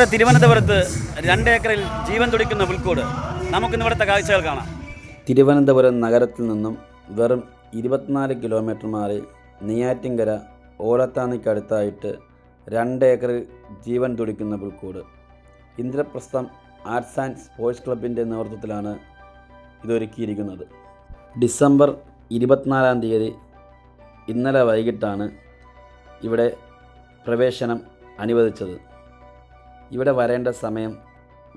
നമ്മുടെ തിരുവനന്തപുരത്ത് 2 ഏക്കറിൽ ജീവൻ തുടിക്കുന്ന പുൽക്കൂട്. നമുക്കിന്ന് ഇവിടുത്തെ കാഴ്ചകൾ കാണാം. തിരുവനന്തപുരം നഗരത്തിൽ നിന്നും വെറും 24 കിലോമീറ്റർ മാറി നെയ്യാറ്റിൻകര ഓലത്താനിക്കടുത്തായിട്ട് 2 ഏക്കറിൽ ജീവൻ തുടിക്കുന്ന പുൽക്കൂട്. ഇന്ദ്രപ്രസ്ഥം ആർട്സ് ആൻഡ് സ്പോർട്സ് ക്ലബിൻ്റെ നേതൃത്വത്തിലാണ് ഇതൊരുക്കിയിരിക്കുന്നത്. ഡിസംബർ 24-ാം തീയതി ഇന്നലെ വൈകിട്ടാണ് ഇവിടെ പ്രവേശനം അനുവദിച്ചത്. ഇവിടെ വരേണ്ട സമയം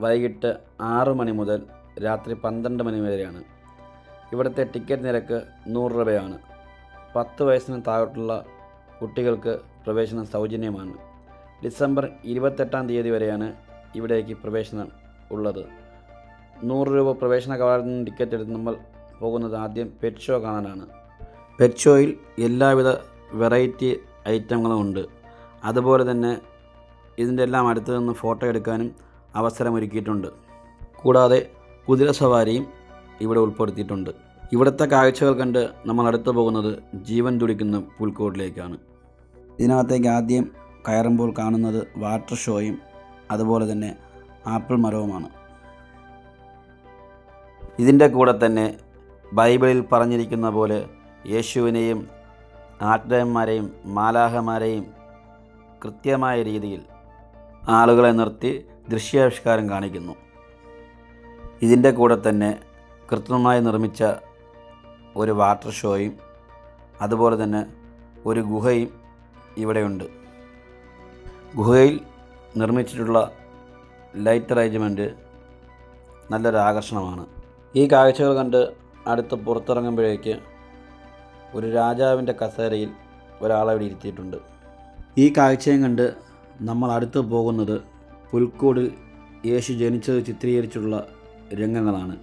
വൈകിട്ട് 6 മണി മുതൽ രാത്രി 12 മണി വരെയാണ്. ഇവിടുത്തെ ടിക്കറ്റ് നിരക്ക് 100 രൂപയാണ്. 10 വയസ്സിന് താഴോട്ടുള്ള കുട്ടികൾക്ക് പ്രവേശനം സൗജന്യമാണ്. ഡിസംബർ 28-ാം തീയതി വരെയാണ് ഇവിടേക്ക് പ്രവേശനം ഉള്ളത്. 100 രൂപ പ്രവേശന കവാടത്തിൽ നിന്ന് ടിക്കറ്റ് എടുത്ത് നമ്മൾ പോകുന്നത് ആദ്യം പെറ്റ് ഷോ കാണാനാണ്. പെറ്റ് ഷോയിൽ എല്ലാവിധ വെറൈറ്റി ഐറ്റങ്ങളും ഉണ്ട്. അതുപോലെ തന്നെ ഇതിൻ്റെ എല്ലാം അടുത്ത് നിന്ന് ഫോട്ടോ എടുക്കാനും അവസരമൊരുക്കിയിട്ടുണ്ട്. കൂടാതെ കുതിര സവാരിയും ഇവിടെ ഉൾപ്പെടുത്തിയിട്ടുണ്ട്. ഇവിടുത്തെ കാഴ്ചകൾ കണ്ട് നമ്മൾ അടുത്ത് പോകുന്നത് ജീവൻ തുടിക്കുന്ന പുൽക്കൂടിലേക്കാണ്. ഇതിനകത്തേക്ക് ആദ്യം കയറുമ്പോൾ കാണുന്നത് വാട്ടർ ഷോയും അതുപോലെ തന്നെ ആപ്പിൾ മരവുമാണ്. ഇതിൻ്റെ കൂടെ തന്നെ ബൈബിളിൽ പറഞ്ഞിരിക്കുന്ന പോലെ യേശുവിനെയും ആട്ടിടയന്മാരെയും മാലാഹമാരെയും കൃത്യമായ രീതിയിൽ ആളുകളെ നിർത്തി ദൃശ്യാവിഷ്കാരം കാണിക്കുന്നു. ഇതിൻ്റെ കൂടെ തന്നെ കൃത്രിമമായി നിർമ്മിച്ച ഒരു വാട്ടർ ഷോയും അതുപോലെ തന്നെ ഒരു ഗുഹയും ഇവിടെയുണ്ട്. ഗുഹയിൽ നിർമ്മിച്ചിട്ടുള്ള ലൈറ്റ് അറേഞ്ച്മെൻറ്റ് നല്ലൊരു ആകർഷണമാണ്. ഈ കാഴ്ചകൾ കണ്ട് അടുത്ത് പുറത്തിറങ്ങുമ്പോഴേക്ക് ഒരു രാജാവിൻ്റെ കസേരയിൽ ഒരാളെ ഇവിടെ ഇരുത്തിയിട്ടുണ്ട്. ഈ കാഴ്ചയും കണ്ട് നമ്മൾ അടുത്ത് പോകുന്നത് പുൽക്കൂടിൽ യേശു ജനിച്ചത് ചിത്രീകരിച്ചുള്ള രംഗങ്ങളാണ്.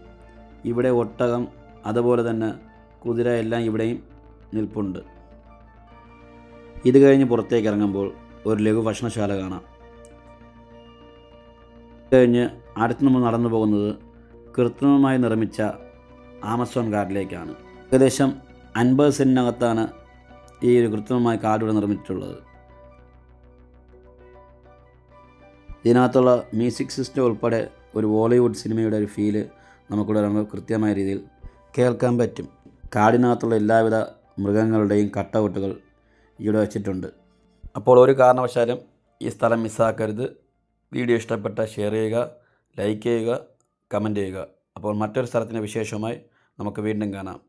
ഇവിടെ ഒട്ടകം അതുപോലെ തന്നെ കുതിര എല്ലാം ഇവിടെയും നിൽപ്പുണ്ട്. ഇത് കഴിഞ്ഞ് പുറത്തേക്ക് ഇറങ്ങുമ്പോൾ ഒരു ലഘു ഭക്ഷണശാല കാണാം. കഴിഞ്ഞ് അടുത്ത് നമ്മൾ നടന്നു പോകുന്നത് കൃത്രിമമായി നിർമ്മിച്ച ആമസോൺ കാടിലേക്കാണ്. ഏകദേശം 50 സെൻറ്റിനകത്താണ് ഈ ഒരു കൃത്രിമമായ കാട് ഇവിടെ നിർമ്മിച്ചിട്ടുള്ളത്. ഇതിനകത്തുള്ള മ്യൂസിക് സിസ്റ്റം ഉൾപ്പെടെ ഒരു ബോളിവുഡ് സിനിമയുടെ ഒരു ഫീല് നമുക്കിവിടെ കൃത്യമായ രീതിയിൽ കേൾക്കാൻ പറ്റും. കാടിനകത്തുള്ള എല്ലാവിധ മൃഗങ്ങളുടെയും കട്ടൗട്ടുകൾ ഇവിടെ വച്ചിട്ടുണ്ട്. അപ്പോൾ ഒരു കാരണവശാലും ഈ സ്ഥലം മിസ്സാക്കരുത്. വീഡിയോ ഇഷ്ടപ്പെട്ട ഷെയർ ചെയ്യുക, ലൈക്ക് ചെയ്യുക, കമൻറ്റ് ചെയ്യുക. അപ്പോൾ മറ്റൊരു സ്ഥലത്തിൻ്റെ വിശേഷവുമായി നമുക്ക് വീണ്ടും കാണാം.